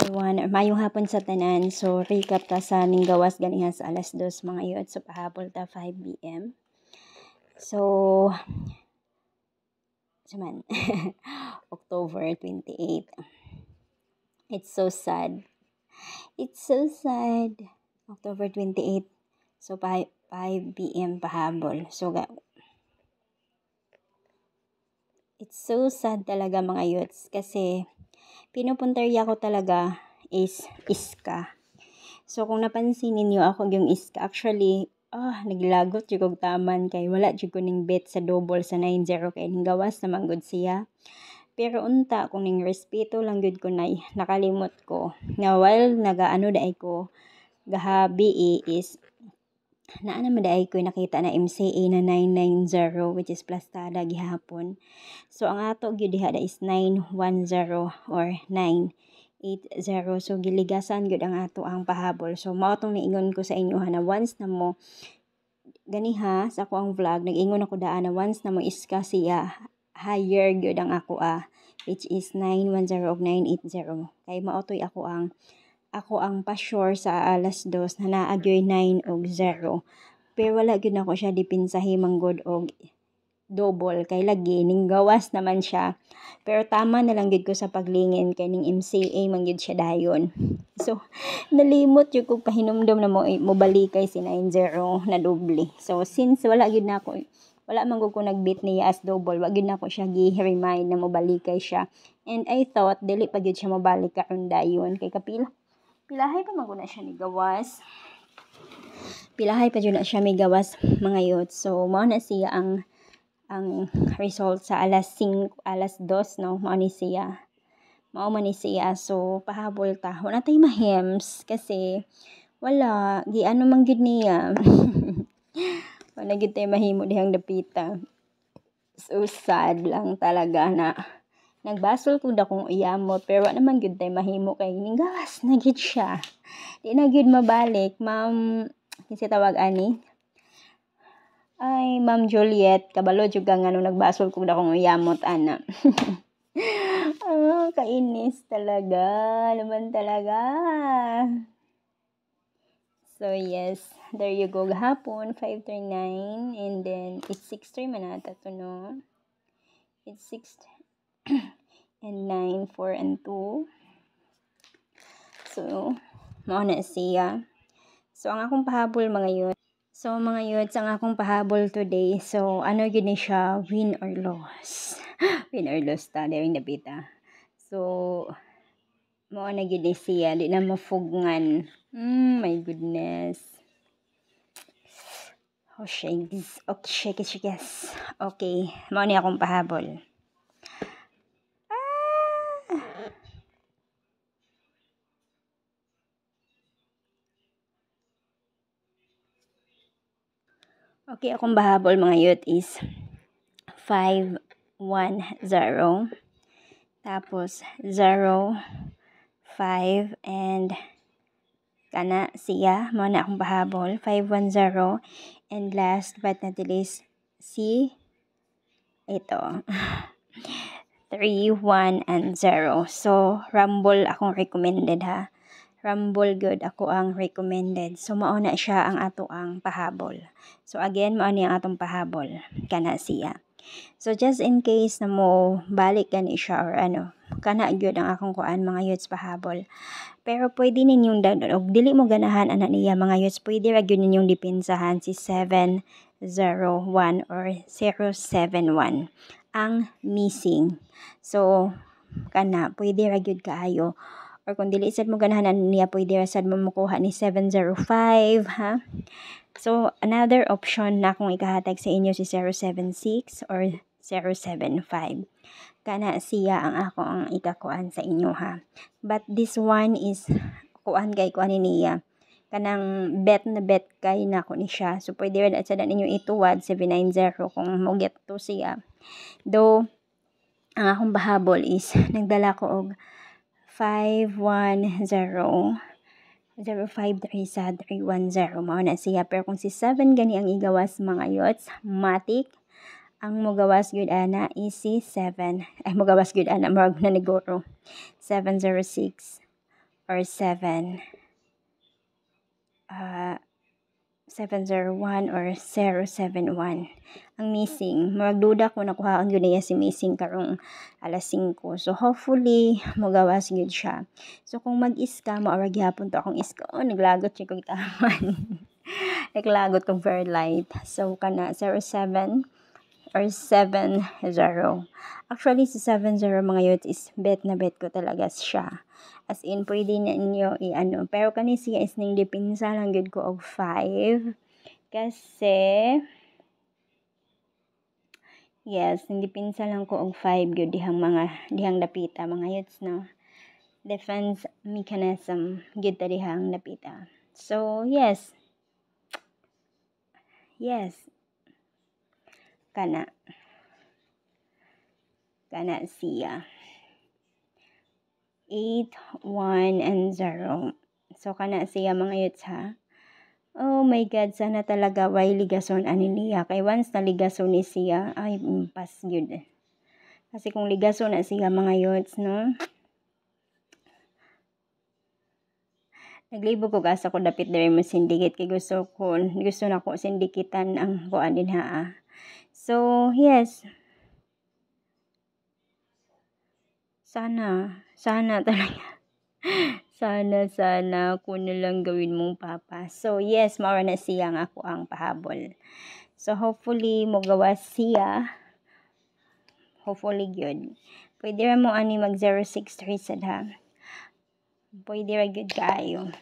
everyone, mayong hapon sa tanan. So recap ta sa ning gawas ganiha sa alas 2 mga yun. So pahapon ta 5 PM. So man October 28. It's so sad. It's so sad. October 28. So 5 PM pahabol. So it's so sad talaga mga youths kasi pinupuntarya ko talaga is iska. So kung napansin ninyo ako yung iska, actually naglagot jud kog taman kay wala jud ko ning bet sa double sa 9-0 kay ning gawas naman gud siya. Pero unta kung ning respeto lang gud ko nay nakalimot ko na while nagaano daay ko gahabi is naa naman daay ko nakita na MCA na 990 which is plastada gihapon. So ang ato gyud diha is 910 or 980. So giligasan gyud ang ato ang pahabol. So mao tong niingon ko sa inyo na once na mo ganiha sa ako ang vlog nag-ingon ako daan na once na mo iska siya higher gyud ang ako which is 910 ug 980 kay mao toy ako ang pa-sure sa alas 2 na naa gyud 9 ug 0. Pero wala gyud nako siya dipinsahi manggod og double kay lagi ning gawas naman siya. Pero tama na lang gyud ko sa paglingin kay ning MCA man gyud siya dayon. So nalimot jud ko pahinumdom na mo balikay si 9-0 na doble. So since wala gyud nako wala man ko nagbit niya as double, wag gyud nako siya gi-remind na mobalikay siya. And I thought dili pa gyud siya mobalik karon dayon kay pilahay pa man na siya ni gawas. Pilahay pa jud na siya may gawas mga youth. So mao na siya ang result sa alas 2 no, mao ni siya. So pahabol ta. Wala tay mahems kasi wala giano man gyud niya. Wala gyud tay mahimo dihang dapita. So sad lang talaga na nagbasol ko da kong iyamot pero wala naman gyud tay mahimo kay ning gawas na gyud siya. Di na gyud mabalik, ma'am. Kasi tawag ani. Ay, Ma'am Juliet, kabalo jud ka nga nung nagbasol ko da kong iyamot ana. Kainis talaga. Naman talaga. So yes, there you go. Gahapon 5:39 and then it's 6:03 man ata to no. It's 6 and 9, 4 and 2. So mao na siya. So ang akong pahabol mga youth. So mga youth, ang akong pahabol today. So ano gyud ni siya, win or loss. Win or loss ta during the beta. So mao na gyud ni siya, di na mafugngan. My goodness. Oh shakes. Okay, shakes. Okay, mao ni akong pahabol. Okay, akong bahabol mga youth is 5-1-0. Tapos 0-5 and kana siya mo na akong bahabol 5-1-0 and last but not least ito 3-1-0. So rumble akong recommended ha. Rumble good ako ang recommended. So mao na siya ang ato ang pahabol. So again mao ni ang atong pahabol kana siya. So just in case na mo balik gani siya or ano, kana gyud ang akong kuan mga youths pahabol. Pero pwede ninyong og dili mo ganahan ana niya mga youths, pwede ra gyud ninyong dipinsahan si 701 or 071 ang missing. So kana pwede ra gyud kaayo. Or kung dili sad mo ganahan niya, pwede ra sad mo makuha ni 705 ha. So another option na kung ikahatag sa inyo si 076 or 075. Kana siya ang ako ang ikakuan sa inyo ha. But this one is kuan niya. Kanang bet kay nako ni siya. So pwede rin at sada ninyo ituwad 790 kung mo get to siya. Though ang akong bahabol is nagdala ko og 510 053 sa 310 mao na siya. Pero kung si 7 gani ang igawas mga yots, matik ang mogawas gyud ana is si 7 ay mogawas gyud ana marag na negoro 706 or 701 or 071 ang missing. Magduda ko nakuhaan yun niya si missing karong alas 5. So hopefully magawas gyud siya. So kung mag-iska mo or gyapon to akong iska, naglagot siya kog taman. Naglagot kong Fairlight. So kana 07 or 70. Actually si 70 mga youth is bet na bet ko talaga siya. As in, pwede na inyo i-ano. Pero kani siya is ning dipinsa lang gyud ko og 5. Kasi, yes, hindi pinsa lang ko og 5 gyud dihang dapita mga youths, no. Defense mechanism gyud ta dihang dapita. So, yes. Yes. Kana siya. 8, 1, and 0. So, kana siya mga youths, ha. Oh my God, sana talaga way ligason ani niya. Kay once na ligason ni siya, ay pas yun. Kasi kung ligason na siya mga youths, no? Naglibo ko gasa ko dapit diri mo syndicate kay gusto na ko sindikitan ang kuan din ha. So, yes. Sana talaga. Sana kung na lang gawin mong papa. So, yes, maura na siya nga ako ang pahabol. So, hopefully, mo gawa siya. Hopefully, good. Pwede ra mo ani mag 06 sad ha. Pwede ra good kaayo.